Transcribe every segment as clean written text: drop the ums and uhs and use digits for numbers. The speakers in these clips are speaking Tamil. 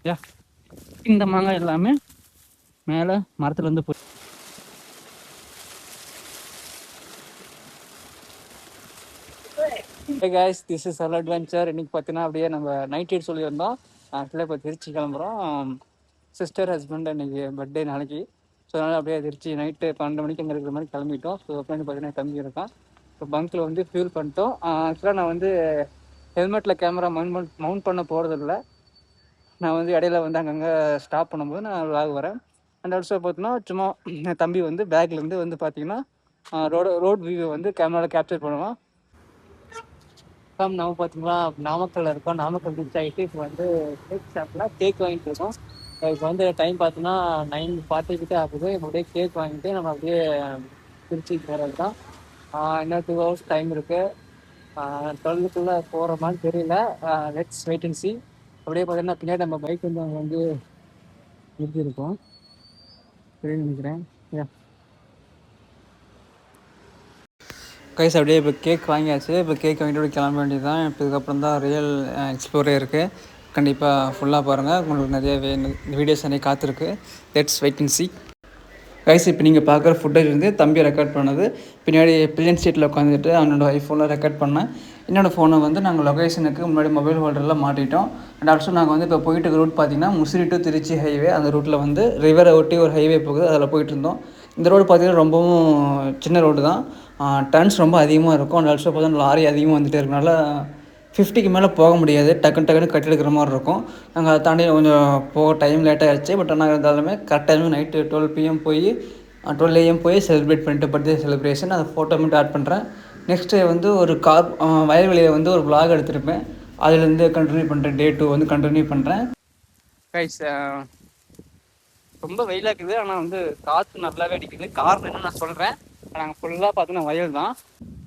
யா இந்த மாங்காய் எல்லாமே மேலே மரத்துலேருந்து போய் guys this is Al adventure. இன்னைக்கு பார்த்தீங்கன்னா அப்படியே நம்ம நைட் ரைட் சொல்லியிருந்தோம். ஆக்சுவலாக இப்போ திருச்சி கிளம்புறோம். சிஸ்டர் ஹஸ்பண்ட் இன்னைக்கு பர்த்டே நாளைக்கு. ஸோ அதனால் அப்படியே திருச்சி நைட்டு 12 மணிக்கு அங்கே இருக்கிற மாதிரி கிளம்பிட்டோம். ஸோ ஃப்ரெண்டு பார்த்தீங்கன்னா தம்பி இருக்கான். ஸோ பங்க்கில் வந்து ஃபியூல் பண்ணிட்டோம். ஆக்சுவலாக நான் வந்து ஹெல்மெட்டில் கேமரா மவுண்ட் பண்ண போகிறதில்ல. நான் வந்து இடையில வந்து அங்கங்கே ஸ்டாப் பண்ணும்போது நான் விளாக் வரேன். அண்ட் ஆல்சோ பார்த்தீங்கன்னா சும்மா தம்பி வந்து பேக்லேருந்து வந்து பார்த்தீங்கன்னா ரோட் வியூவை வந்து கேமராவில் கேப்சர் பண்ணுவான். நம்ம பார்த்தீங்களா நாமக்கல்ல இருக்கோம். நாமக்கல் ரீச் ஆகிட்டு இப்போ வந்து கேக் ஷாப்பில் கேக் வாங்கிட்டு இருக்கோம். இப்போ வந்து டைம் பார்த்தோன்னா 9:40 ஆகுது. அப்படியே கேக் வாங்கிட்டு நம்ம அப்படியே திருச்சிக்கு போகிறது தான். இன்னும் 2 hours டைம் இருக்குது. 12க்குள்ளே போகிற மாதிரி தெரியல. Let's wait and see. அப்படியே பார்த்தீங்கன்னா பின்னாடி நம்ம பைக் வந்து அங்கே வந்து நிறுத்தியிருக்கோம். சரி நினைக்கிறேன். கைஸ் அப்படியே இப்போ கேக் வாங்கியாச்சு. இப்போ கேக் வாங்கிட்டு கிளம்ப வேண்டியது தான். இப்போ இதுக்கப்புறம் தான் ரியல் எக்ஸ்ப்ளோரே இருக்குது. கண்டிப்பாக ஃபுல்லாக பாருங்கள். உங்களுக்கு நிறைய வீடியோஸ் நிறைய காத்திருக்கு. Let's wait and see. Guys இப்போ நீங்கள் பார்க்குற ஃபுட்டேஜ் வந்து தம்பி ரெக்கார்ட் பண்ணது. பின்னாடி பில்லியன் சீட்டில் உட்காந்துட்டு அவனோட ஐஃபோனில் ரெக்கார்ட் பண்ணேன். என்னோடய ஃபோனை வந்து நாங்கள் லொக்கேஷனுக்கு முன்னாடி மொபைல் ஹோல்டரில் மாட்டிட்டோம். அண்ட் ஆல்சோ நாங்கள் வந்து இப்போ போயிட்டு ரூட் பார்த்திங்கன்னா முசிறி டு திருச்சி ஹைவே. அந்த ரூட்டில் வந்து ரிவரை ஒட்டி ஒரு ஹைவே போகுது, அதில் போயிட்டு இருந்தோம். இந்த ரோடு பார்த்திங்கன்னா ரொம்பவும் சின்ன ரோடு தான். டர்ன்ஸ் ரொம்ப அதிகமாக இருக்கும். அண்ட் ஆல்சோ பார்த்தீங்கன்னா லாரி அதிகமாக வந்துகிட்டே இருக்கனால 50க்கு மேலே போக முடியாது. டக்குன்னு கட்டி எடுக்கிற மாதிரி இருக்கும். நாங்கள் அதை தாண்டி கொஞ்சம் போக டைம் லேட்டாக ஆகிடுச்சு. பட் ஆனால் இருந்தாலுமே கரெக்ட் டைம் நைட்டு 12 PM போய் 12 AM போய் செலிப்ரேட் பண்ணிட்டு பர்த்டே செலிப்ரேஷன் அதை ஃபோட்டோ மட்டும் ஆட் பண்ணுறேன். நெக்ஸ்ட்டு வந்து ஒரு வயல்வெளியை வந்து ஒரு vlog எடுத்திருப்பேன். அதுலேருந்து கண்டினியூ பண்ணுறேன். Day 2 வந்து கண்டினியூ பண்ணுறேன். கைஸ் ரொம்ப வெயிலாக இருக்குது. ஆனால் வந்து காற்று நல்லாவே அடிக்குது. காரணம் என்ன நான் சொல்கிறேன். நாங்கள் ஃபுல்லாக பார்த்தீங்கன்னா வயல் தான்.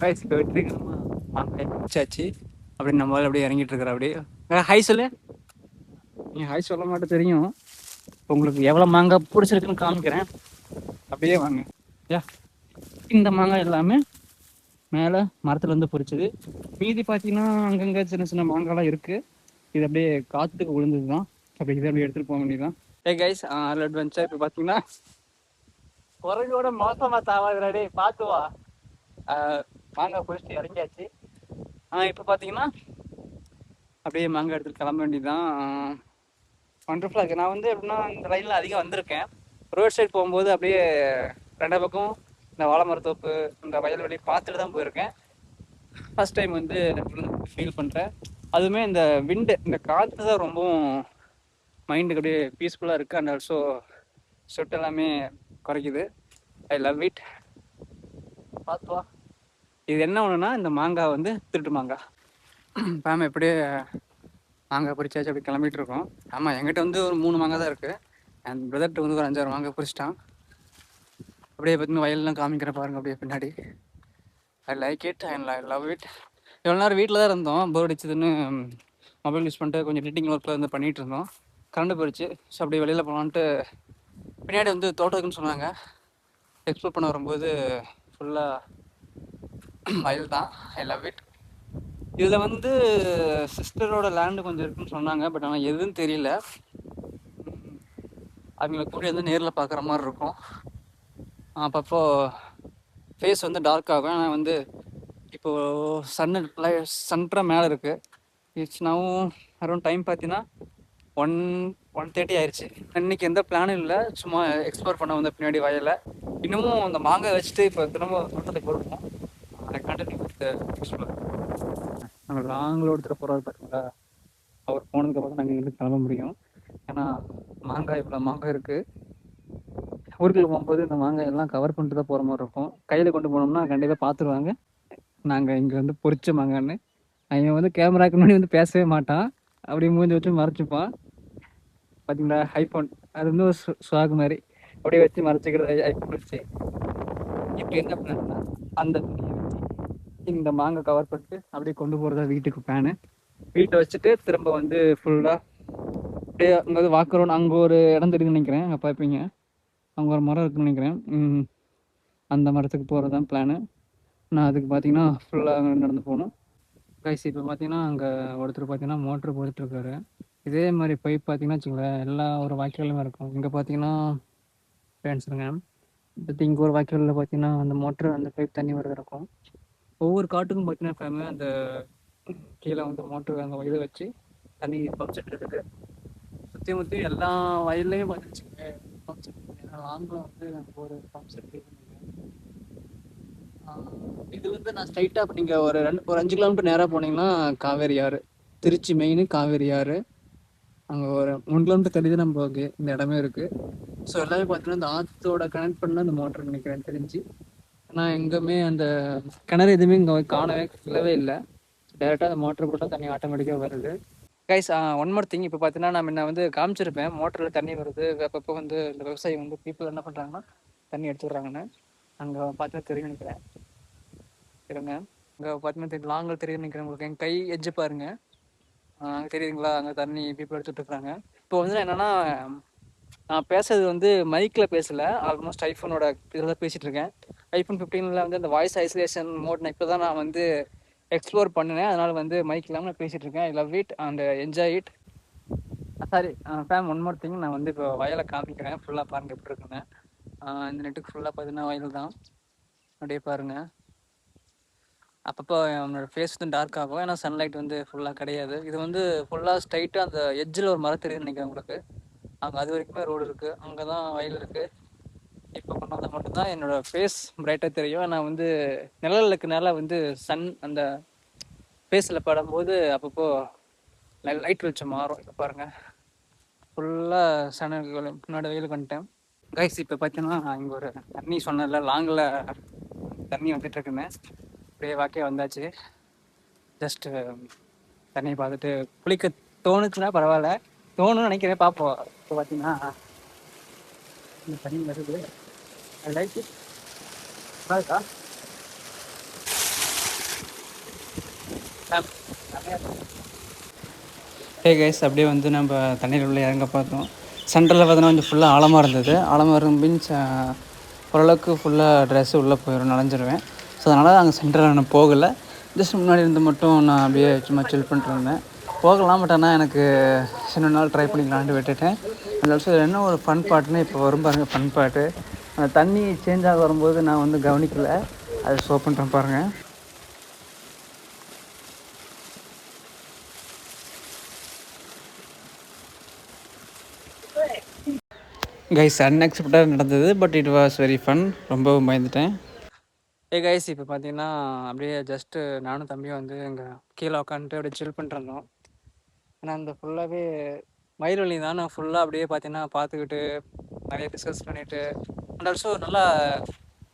கைஸ் இப்போ வெற்றிகரமாக மாங்காய் பிடிச்சாச்சு. அப்படி நம்ம அப்படியே இறங்கிட்டு இருக்கிற அப்படியே ஹை சொல்லு. நீங்கள் ஹை சொல்ல மாட்டேன் தெரியும். உங்களுக்கு எவ்வளோ மாங்காய் பிடிச்சிருக்குன்னு காமிக்கிறேன். அப்படியே வாங்க. இந்த மாங்காய் எல்லாமே மேலே மரத்துலேருந்து பொறிச்சது. மீதி பார்த்தீங்கன்னா அங்கங்கே சின்ன சின்ன மாங்காய்லாம் இருக்குது. இது அப்படியே காற்றுக்கு விழுந்தது தான். அப்படி இதை அப்படியே எடுத்துகிட்டு போக வேண்டியதுதான். கைஸ் அதில் அட்வென்ச்சர். இப்போ பார்த்தீங்கன்னா குறையோட மோசமாக தாவாதுடாடே பார்த்துவா. மாங்காய் பொறிச்சிட்டு இறங்கியாச்சு. இப்போ பார்த்தீங்கன்னா அப்படியே மாங்காய் எடுத்துகிட்டு கிளம்ப வேண்டியதுதான். ஒண்டர்ஃபுல்லாக இருக்குது. நான் வந்து எப்படின்னா இந்த ரயிலில் அதிகம் வந்திருக்கேன். ரோட் சைட் போகும்போது அப்படியே ரெண்டு பக்கம் இந்த வாழை மரத்தோப்பு இந்த வயல்வெளி பார்த்துட்டு தான் போயிருக்கேன். ஃபஸ்ட் டைம் வந்து ஃபீல் பண்ணுறேன். அதுவுமே இந்த விண்டு இந்த காற்று தான் ரொம்பவும் மைண்டுக்கு அப்படியே பீஸ்ஃபுல்லாக இருக்குது. அண்ட் ஆல்சோ ஸ்வெட் எல்லாமே குறைக்குது. I love it. பார்த்துவா. இது என்ன ஒன்றுனா இந்த மாங்காய் வந்து திருட்டு மாங்காய். ஃபேம் எப்படியே மாங்காய் பொறிச்சாச்சு. அப்படி கிளம்பிட்டு இருக்கோம். ஆமாம், என்கிட்ட வந்து ஒரு 3 மாங்காய் தான் இருக்குது. என் பிரதர்கிட்ட வந்து ஒரு 5-6 மாங்காய் பொறிச்சிட்டான். அப்படியே பார்த்தீங்கன்னா வயல்லாம் காமிக்கிற பாருங்க அப்படியே பின்னாடி. I like it and I love it. எவ்வளோ நேரம் வீட்டில் தான் இருந்தோம். போர் அடிச்சதுன்னு மொபைல் யூஸ் பண்ணிட்டு கொஞ்சம் எடிட்டிங் ஒர்க்கில் வந்து பண்ணிகிட்டு இருந்தோம். கரண்ட் போயிடுச்சு. ஸோ அப்படியே வெளியில் போகலான்ட்டு பின்னாடி வந்து தோட்டம் இருக்குன்னு சொன்னாங்க. எக்ஸ்ப்ளோர் பண்ண வரும்போது ஃபுல்லாக வயல் தான். ஐ லவ் இட். இதில் வந்து சிஸ்டரோட லேண்டு கொஞ்சம் இருக்குன்னு சொன்னாங்க. பட் ஆனால் எதுன்னு தெரியல. அவங்கள கூட வந்து நேரில் பார்க்குற மாதிரி இருக்கும். அப்பப்போ ஃபேஸ் வந்து டார்க் ஆகும். ஆனால் வந்து இப்போது சன்ட்ரா மேலே இருக்குது. இட்ஸ் நவும் அரௌண்ட் டைம் பார்த்தீங்கன்னா 1:30 ஆயிடுச்சு. இன்னைக்கு எந்த பிளானும் இல்லை. சும்மா எக்ஸ்ப்ளோர் பண்ண வந்த பின்னாடி வயலை இன்னமும் அந்த மாங்காய் வச்சுட்டு இப்போ திரும்ப தோட்டத்துக்கு போடுவோம். அதை கண்டினியூ வித் எக்ஸ்ப்ளோர். நாங்கள் லாங்கில் ஒருத்தர் போகிறாரு பார்த்தீங்களா. அவர் போனதுக்கப்புறம் நாங்கள் இங்கிருந்து கிளம்ப முடியும். ஏன்னா மாங்காய் இவ்வளோ மாங்காய் இருக்குது. ஊருக்கு போகும்போது இந்த மாங்காய் எல்லாம் கவர் பண்ணிட்டு தான் போகிற மாதிரி இருக்கும். கையில் கொண்டு போனோம்னா கண்டிப்பாக பார்த்துருவாங்க நாங்கள் இங்கே வந்து பொறிச்ச மாங்கான்னு. அவன் வந்து கேமராக்கு முன்னாடி வந்து பேசவே மாட்டான். அப்படியே மூஞ்சி வச்சு மறைச்சிப்பான். பார்த்தீங்களா ஐஃபோன் அது வந்து ஒரு ஸ்வாக் மாதிரி அப்படியே வச்சு மறைச்சிக்கிறது. ஐஃபோன் வச்சு இப்போ என்ன பண்ணா அந்த இந்த மாங்காய் கவர் பண்ணிட்டு அப்படியே கொண்டு போகிறதா வீட்டுக்கு பிளானு. வீட்டை வச்சுட்டு திரும்ப வந்து ஃபுல்லாக அப்படியே அங்கே வந்து வாக்குறோம். அங்கே ஒரு இடம் தெரியுதுன்னு நினைக்கிறேன். அங்கே பார்ப்பீங்க அங்கே ஒரு மரம் இருக்குன்னு நினைக்கிறேன். அந்த மரத்துக்கு போகிறது தான் பிளானு. நான் அதுக்கு பார்த்தீங்கன்னா ஃபுல்லாக நடந்து போகணும். கைஸ் இப்போ பார்த்தீங்கன்னா அங்கே ஒருத்தர் பார்த்தீங்கன்னா மோட்ரு போட்டுட்ருக்காரு. இதே மாதிரி பைப் பார்த்தீங்கன்னா வச்சுக்கோங்களேன், எல்லா ஒரு வாய்க்காலுமே இருக்கும். இங்கே பார்த்தீங்கன்னா ஃப்ரெண்ட்ஸுங்க, இப்போ இங்கே ஒரு வாய்க்காலில் பார்த்தீங்கன்னா அந்த மோட்ரு அந்த பைப் தண்ணி வரது இருக்கும். ஒவ்வொரு காட்டுக்கும் பார்த்தீங்கன்னா ஃபேமு அந்த கீழே வந்து மோட்ரு அந்த இதை வச்சு தண்ணி பம்ப் செட் இருக்குது. சுற்றி முற்றி எல்லா வயல்லையும் பார்த்துச்சுங்க பம்ப் செட். ஏன்னா லாங்கில் வந்து நமக்கு ஒரு பம்ப் செட் இருக்குங்க. இது வந்து நான் ஸ்ட்ரைட்டாக இப்போ நீங்கள் ஒரு 5 கிலோமீட்டர் நேராக போனீங்கன்னா காவேரி ஆறு, திருச்சி மெயின் காவேரி ஆறு. அங்கே ஒரு 3 கிலோமீட்டர் தள்ளி தான் நம்ம இந்த இடமே இருக்குது. ஸோ எல்லாமே பார்த்தீங்கன்னா இந்த ஆற்றோட கனெக்ட் பண்ண அந்த மோட்டர் நினைக்கிறேன் தெரிஞ்சு. ஆனால் எங்கேயுமே அந்த கிணறு எதுவுமே இங்கே காணவே இல்லவே இல்லை. டேரெக்டாக அந்த மோட்டர் போட்டால் தண்ணி ஆட்டோமேட்டிக்காக வருது. கைஸ் ஒன் மோர் திங், இப்போ பார்த்தீங்கன்னா நான் முன்ன வந்து காமிச்சிருப்பேன் மோட்டரில் தண்ணி வருது. அப்பப்போ வந்து இந்த விவசாயி வந்து பீப்புள் என்ன பண்ணுறாங்கன்னா தண்ணி எடுத்துடுறாங்கன்னு. அங்கே பார்த்தீங்கன்னா தெரியும் நினைக்கிறேன். இருங்க, அங்கே பார்த்தீங்கன்னா லாங்கில் தெரியும் நினைக்கிறேன் உங்களுக்கு. என் கை எஜ்ஜு பாருங்க, அங்கே தெரியுதுங்களா? அங்கே தண்ணி பீப்புள் எடுத்துகிட்டு இருக்கிறாங்க. இப்போ வந்து என்னென்னா நான் பேசுறது வந்து மைக்கில் பேசலை, ஆல்மோஸ்ட் ஐஃபோனோட இதில் தான் பேசிகிட்டு இருக்கேன். ஐஃபோன் 15 வந்து அந்த வாய்ஸ் ஐசோலேஷன் மோட் நான் இப்போ தான் நான் வந்து எக்ஸ்ப்ளோர் பண்ணினேன். அதனால் வந்து மைக் இல்லாமல் நான் பேசிகிட்டு இருக்கேன். I love it and enjoy it. Sorry fam, one more thing, நான் வந்து இப்போ வயலை காமிக்கிறேன். ஃபுல்லாக பாருங்கள் எப்படி இருக்குன்னு. இந்த நெட்டுக்கு ஃபுல்லாக பார்த்தீங்கன்னா வயல் தான். அப்படியே பாருங்கள். அப்பப்போ அவனோட ஃபேஸ் வந்து டார்க் ஆகும், ஏன்னா சன்லைட் வந்து ஃபுல்லாக கிடையாது. இது வந்து ஃபுல்லாக ஸ்ட்ரைட்டாக அந்த எட்ஜில் ஒரு மரம் தெரியுதுன்னு நினைக்கிறேன் உங்களுக்கு. அங்கே அது வரைக்குமே ரோடு இருக்குது, அங்கே தான் வயல் இருக்குது. இப்போ கொண்டு வந்தால் மட்டும்தான் என்னோடய ஃபேஸ் பிரைட்டாக தெரியும். நான் வந்து நிழலுக்குனால வந்து சன் அந்த ஃபேஸில் படும்போது அப்பப்போ லைட் வெளிச்சம் மாறும். இப்போ பாருங்கள், ஃபுல்லாக சனல் முன்னாடி வெயிலுக்கு வந்துட்டேன். கைஸ் இப்போ பார்த்தீங்கன்னா இங்கே ஒரு தண்ணி சொன்னதில்ல, லாங்கில் தண்ணி வந்துட்டுருக்குன்னு அப்படியே வாக்கே வந்தாச்சு. ஜஸ்ட்டு தண்ணியை பார்த்துட்டு குளிக்க தோணுச்சுன்னா பரவாயில்ல, தோணுன்னு நினைக்கிறேன், பார்ப்போம். இப்போ பார்த்தீங்கன்னா இந்த தண்ணி வருது, அது லைட் இருக்கா? ஹே கைஸ், அப்படியே வந்து நம்ம தண்ணியில் உள்ள இறங்க பார்த்தோம். சென்டரில் பார்த்தோன்னா கொஞ்சம் ஃபுல்லாக ஆழமாக இருந்தது. ஆழமாக இருக்கும் மீன்ஸ் ஓரளவுக்கு ஃபுல்லாக ட்ரெஸ்ஸு உள்ளே போயிடும், நனைஞ்சிருவேன். ஸோ அதனால் அங்கே சென்டரில் நான் போகலை. ஜஸ்ட் முன்னாடி இருந்து மட்டும் நான் அப்படியே சும்மா சில் பண்ணிட்டு இருந்தேன். போகலாம், பட் ஆனால் எனக்கு சின்ன நாள் ட்ரை பண்ணிக்கலான்ட்டு விட்டுட்டேன். அந்த ஆல்சோ என்ன ஒரு ஃபன் பாட்டுன்னு இப்போ வரும் பாருங்கள், ஃபன் பாட்டு. அந்த தண்ணி சேஞ்ச் ஆக வரும்போது நான் வந்து கவனிக்கலை, அது ஷோ பண்ணுறேன் பாருங்கள். கைஸ் அன்எக்ஸ்பெக்டடாக நடந்தது, but it was very fun. ரொம்பவும் பயந்துட்டேன். கைஸ் இப்போ பார்த்தீங்கன்னா அப்படியே ஜஸ்ட்டு நானும் தம்பியும் வந்து எங்கள் கீழே உட்காந்துட்டு அப்படியே சில் பண்ணிருந்தோம். ஏன்னா அந்த ஃபுல்லாகவே வயல்வெளி தான். நான் ஃபுல்லாக அப்படியே பார்த்தீங்கன்னா பார்த்துக்கிட்டு நிறைய டிஸ்கஸ் பண்ணிவிட்டு அண்ட் ஆல்சோ நல்லா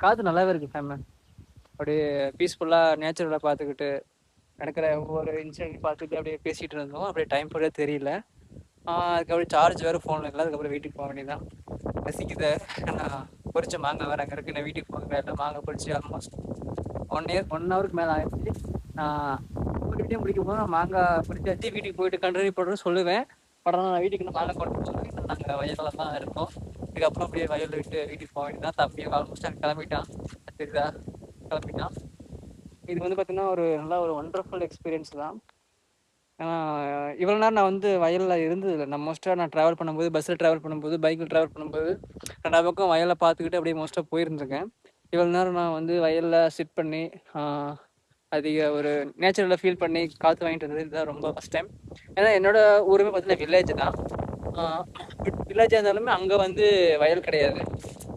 காற்று நல்லாவே இருக்குது ஃபேமிலி. அப்படியே பீஸ்ஃபுல்லாக நேச்சுரலாக பார்த்துக்கிட்டு நடக்கிற ஒவ்வொரு இன்சிடென்ட் பார்த்துட்டு அப்படியே பேசிகிட்டு இருந்தோம். அப்படியே டைம் போகிறதே தெரியல. அதுக்கப்புறம் சார்ஜ் வேறு ஃபோனில் இல்லை. அதுக்கப்புறம் வீட்டுக்கு போக வேண்டியதான். ரசிக்குது, நான் பொறிச்ச மாங்காய் வேறு அங்கே இருக்குது. நான் வீட்டுக்கு போக எல்லாம் மாங்காய் பொறிச்சு ஆல்மோஸ்ட் 1 ஹவருக்கு மேலே ஆயிடுச்சு. நான் ஒரு வீடியோ முடிக்கும் போது நான் மாங்காய் பொறிச்சாச்சு, வீட்டுக்கு போயிட்டு கண்டினியூ பண்ணுறேன்னு சொல்லுவேன். பட் நான் வீட்டுக்கு இன்னும் மாங்காய் கொண்டு சொல்லி நாங்கள் வயலில் தான் இருக்கோம். இதுக்கப்புறம் அப்படியே வயலில் விட்டு வீட்டுக்கு போக வேண்டியதான். தம்பி ஆல்மோஸ்ட் அங்கே கிளம்பிட்டான், சரிதா கிளம்பிட்டான். இது வந்து பார்த்தீங்கன்னா ஒரு நல்ல ஒரு ஒண்டர்ஃபுல் எக்ஸ்பீரியன்ஸ் தான். ஏன்னா இவ்வளோ நேரம் நான் வந்து வயலில் இருந்ததில்லை. நான் மோஸ்ட்டாக நான் ட்ராவல் பண்ணும்போது, பஸ்ஸில் ட்ராவல் பண்ணும்போது, பைக்கில் ட்ராவல் பண்ணும்போது 2 பக்கம் வயலில் பார்த்துக்கிட்டு அப்படியே மோஸ்ட்டாக போயிருந்துருக்கேன். இவ்வளோ நேரம் நான் வந்து வயலில் சிட் பண்ணி அதிக ஒரு நேச்சுரலில் ஃபீல் பண்ணி காற்று வாங்கிட்டு இருந்தது இதுதான் ரொம்ப ஃபஸ்ட் டைம். ஏன்னா என்னோடய ஊருமே பார்த்தீங்கன்னா வில்லேஜ் தான். வில்லேஜாக இருந்தாலுமே அங்கே வந்து வயல் கிடையாது,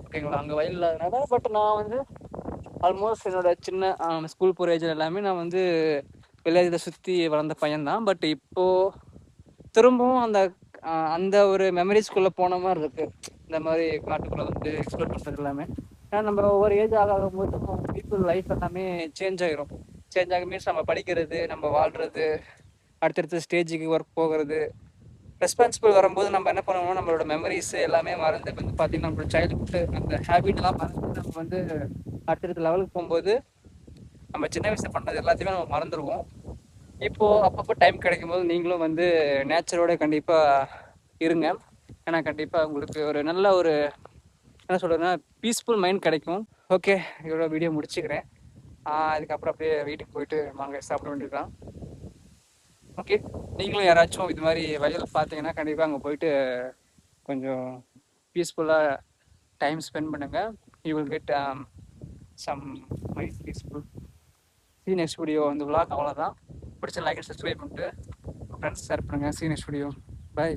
ஓகேங்களா? அங்கே வயல் இல்லாதனால. பட் நான் வந்து ஆல்மோஸ்ட் என்னோடய சின்ன ஸ்கூல் போகிற ஏஜில் எல்லாமே நான் வந்து வில்லேஜில் சுற்றி வளர்ந்த பையன்தான். பட் இப்போது திரும்பவும் அந்த அந்த ஒரு மெமரிஸ்குள்ளே போன மாதிரி இருக்குது. இந்த மாதிரி காட்டுக்குள்ளே வந்து எக்ஸ்ப்ளோர் பண்ணுறது எல்லாமே. ஏன்னா நம்ம ஒவ்வொரு ஏஜ் ஆகும்போது பீப்புள் லைஃப் எல்லாமே சேஞ்ச் ஆகிரும். சேஞ்ச் ஆகும் மீன்ஸ் நம்ம படிக்கிறது, நம்ம வாழ்கிறது, அடுத்தடுத்த ஸ்டேஜுக்கு ஒர்க் போகிறது, ரெஸ்பான்சிபிள் வரும்போது நம்ம என்ன பண்ணுவோம்னா நம்மளோட மெமரிஸ் எல்லாமே மறந்து வந்து பார்த்திங்கன்னா நம்மளோட சைல்டுஹுட் அந்த ஹேபிட்லாம் மறந்து நம்ம வந்து அடுத்தடுத்த லெவலுக்கு போகும்போது நம்ம சின்ன வயசில் பண்ணது எல்லாத்தையுமே நம்ம மறந்துடுவோம். இப்போது அப்பப்போ டைம் கிடைக்கும்போது நீங்களும் வந்து நேச்சரோட கண்டிப்பாக இருங்க. ஏன்னா கண்டிப்பாக உங்களுக்கு ஒரு நல்ல ஒரு என்ன சொல்கிறதுன்னா பீஸ்ஃபுல் மைண்ட் கிடைக்கும். ஓகே, இவ்வளோ வீடியோ முடிச்சுக்கிறேன். அதுக்கப்புறம் அப்படியே வீட்டுக்கு போயிட்டு மாங்காய் சாப்பிட வேண்டியதுதான். ஓகே, நீங்களும் யாராச்சும் இது மாதிரி வயல் பார்த்தீங்கன்னா கண்டிப்பாக அங்கே போயிட்டு கொஞ்சம் பீஸ்ஃபுல்லாக டைம் ஸ்பெண்ட் பண்ணுங்கள். You will get some mind peaceful. See next video இந்த விளாக் அவ்வளோதான். பிடிச்ச லைக் அண்ட் சப்ஸ்கிரைப் பண்ணிட்டு ஃப்ரெண்ட்ஸ் ஷேர் பண்ணுங்கள். See next video. பை.